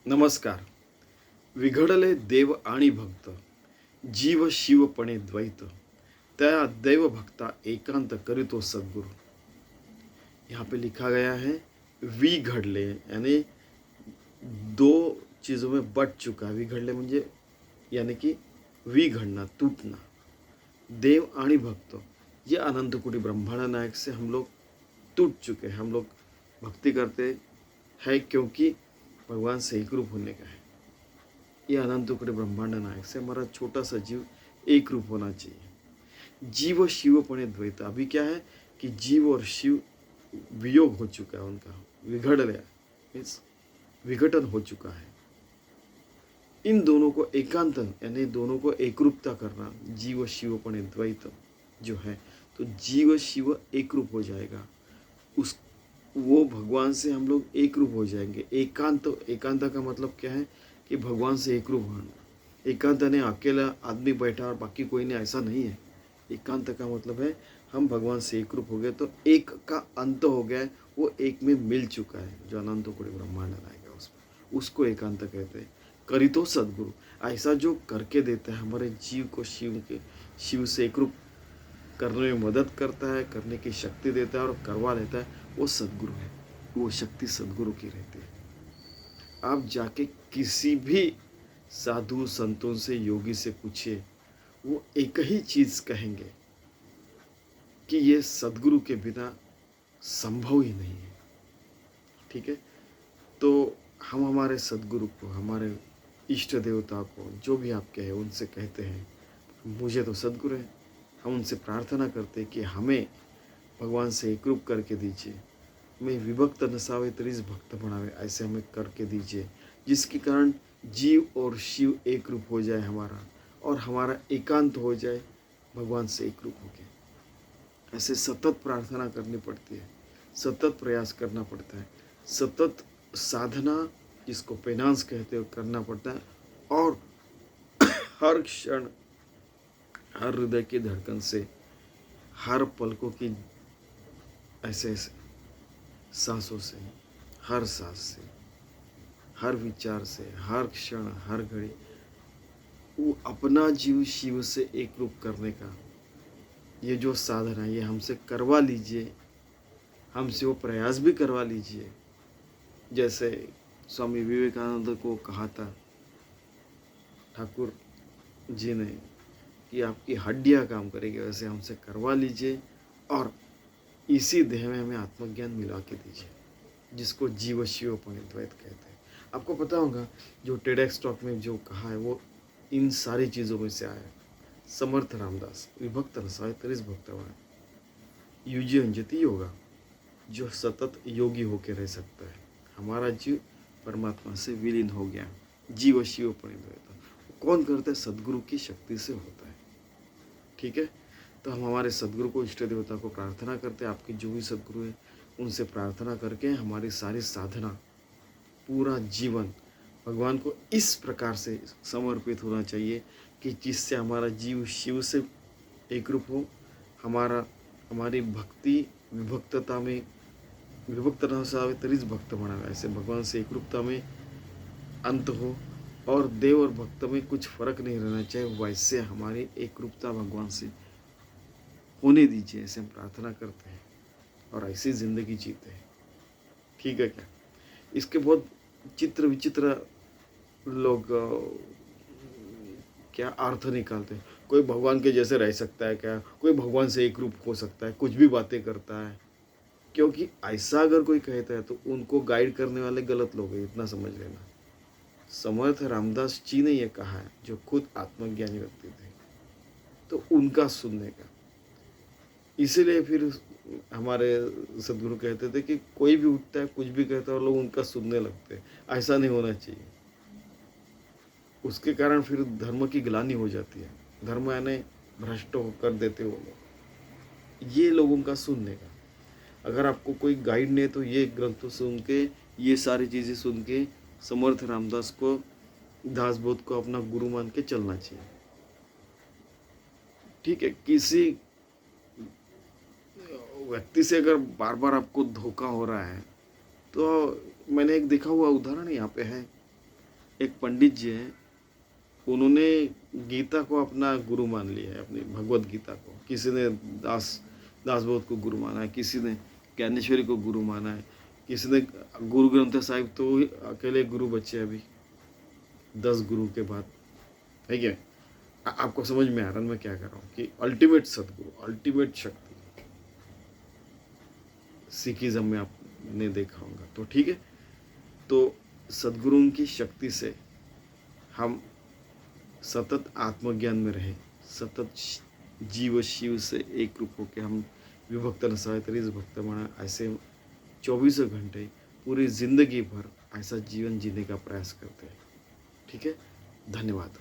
नमस्कार. विघडले देव आणि भक्त, जीव शिवपणे द्वैत, त्या दैव भक्ता एकांत करितो सद्गुरु. यहाँ पे लिखा गया है विघडले, यानी दो चीज़ों में बट चुका है. विघडले म्हणजे यानी कि विघडना, टूटना. देव आणि भक्त, ये अनंत कोटि ब्रह्मांड नायक से हम लोग टूट चुके हैं. हम लोग भक्ति करते हैं क्योंकि भगवान से एक रूप होने का है. ये अनंत कोटि ब्रह्मांड नायक से हमारा छोटा सा जीव एक रूप होना चाहिए. जीव शिवपणे द्वैत, अभी क्या है कि जीव और शिव वियोग हो चुका है, उनका विघड़ गया, मीन्स विघटन हो चुका है. इन दोनों को एकांत, यानी दोनों को एकरूपता करना, जीव शिवपणे द्वैत जो है, तो जीव शिव एक रूप हो जाएगा. उस वो भगवान से हम लोग एक रूप हो जाएंगे. एकांत, एकांत का मतलब क्या है कि भगवान से एक रूप होना. एकांत ने अकेला आदमी बैठा और बाकी कोई नहीं, ऐसा नहीं है. एकांत का मतलब है हम भगवान से एक रूप हो गए, तो एक का अंत हो गया है, वो एक में मिल चुका है, जो अनंत कोटि ब्रह्मांड आएगा उसमें, उसको एकांत कहते हैं. करी तो सद्गुरु, ऐसा जो करके देता है हमारे जीव को शिव से एक रूप करने में मदद करता है, करने की शक्ति देता है और करवा लेता है, वो सद्गुरु है. वो शक्ति सद्गुरु की रहती है. आप जाके किसी भी साधु संतों से, योगी से पूछिए, वो एक ही चीज़ कहेंगे कि ये सद्गुरु के बिना संभव ही नहीं है. ठीक है, तो हम हमारे सद्गुरु को, हमारे इष्ट देवता को, जो भी आप कहे उनसे कहते हैं, मुझे तो सद्गुरु है. हम उनसे प्रार्थना करते हैं कि हमें भगवान से एक रूप करके दीजिए. मैं विभक्त नसावे तरीस भक्त बनावे, ऐसे हमें करके दीजिए, जिसके कारण जीव और शिव एक रूप हो जाए हमारा, और हमारा एकांत हो जाए भगवान से एक रूप हो गए. ऐसे सतत प्रार्थना करनी पड़ती है, सतत प्रयास करना पड़ता है, सतत साधना, जिसको पेनांस कहते हो, करना पड़ता है. और हर क्षण, हर हृदय की धड़कन से, हर पलकों की ऐसे ऐसे सांसों से, हर सांस से, हर विचार से, हर क्षण, हर घड़ी, वो अपना जीव शिव से एक रूप करने का ये जो साधना है, ये हमसे करवा लीजिए, हमसे वो प्रयास भी करवा लीजिए. जैसे स्वामी विवेकानंद को कहा था ठाकुर जी ने कि आपकी हड्डियाँ काम करेगी, वैसे हमसे करवा लीजिए, और इसी देह में हमें आत्मज्ञान मिला के दीजिए, जिसको जीव शिवपणे द्वैत कहते हैं. आपको पता होगा जो टेडेक्स टॉक में जो कहा है, वो इन सारी चीज़ों में से आया. समर्थ रामदास, विभक्त नसावे तरीस भक्त बनावे, युजी अंजति योगा, जो सतत योगी होकर रह सकता है. हमारा जीव परमात्मा से विलीन हो गया, जीव शिवपणे द्वैत. कौन करता है? सद्गुरु की शक्ति से होता है. ठीक है, तो हम हमारे सद्गुरु को, इष्ट देवता को प्रार्थना करते हैं. आपके जो भी सद्गुरु हैं उनसे प्रार्थना करके हमारी सारी साधना, पूरा जीवन भगवान को इस प्रकार से समर्पित होना चाहिए कि जिससे हमारा जीव शिव से एक रूप हो, हमारी भक्ति विभक्तता में, विभक्त नसावे तरीस भक्त बनावे, ऐसे भगवान से एक रूपता में अंत हो, और देव और भक्त में कुछ फर्क नहीं रहना चाहिए. वैसे हमारी एक रूपता भगवान से होने दीजिए, ऐसे हम प्रार्थना करते हैं और ऐसी ज़िंदगी जीते हैं. ठीक है क्या? इसके बहुत चित्र विचित्र लोग क्या अर्थ निकालते हैं. कोई भगवान के जैसे रह सकता है क्या? कोई भगवान से एक रूप हो सकता है? कुछ भी बातें करता है. क्योंकि ऐसा अगर कोई कहता है तो उनको गाइड करने वाले गलत लोग हैं, इतना समझ लेना. समर्थ रामदास जी ने ये कहा है, जो खुद आत्मज्ञानी व्यक्ति थे, तो उनका सुनने का. इसीलिए फिर हमारे सद्गुरु कहते थे कि कोई भी उठता है, कुछ भी कहता है, और लोग उनका सुनने लगते हैं. ऐसा नहीं होना चाहिए. उसके कारण फिर धर्म की ग्लानि हो जाती है. धर्म यानी भ्रष्ट कर देते वो लोग. ये लोगों का सुनने का, अगर आपको कोई गाइड नहीं है तो ये ग्रंथों सुन के, ये सारी चीज़ें सुन के समर्थ रामदास को, दासबोध को अपना गुरु मान के चलना चाहिए. ठीक है, किसी व्यक्ति से अगर बार बार आपको धोखा हो रहा है, तो मैंने एक देखा हुआ उदाहरण यहाँ पे है. एक पंडित जी हैं, उन्होंने गीता को अपना गुरु मान लिया है, अपनी भगवत गीता को। किसी ने दासबोध को गुरु माना है, किसी ने ज्ञानेश्वरी को गुरु माना है, किसी ने गुरु ग्रंथ साहिब तो अकेले गुरु बचे अभी 10 गुरु के बाद, है क्या? आपको समझ में आ रहा है मैं क्या कर रहा हूँ कि अल्टीमेट सदगुरु, अल्टीमेट शक्ति सिखिज्म में आपने देखा होगा। तो ठीक है, तो सदगुरुओं की शक्ति से हम सतत आत्मज्ञान में रहे, सतत जीव शिव से एक रूप होकर हम विभक्त नसावे तरीच भक्त म्हणा, ऐसे 24 घंटे पूरी जिंदगी भर ऐसा जीवन जीने का प्रयास करते हैं। ठीक है, धन्यवाद।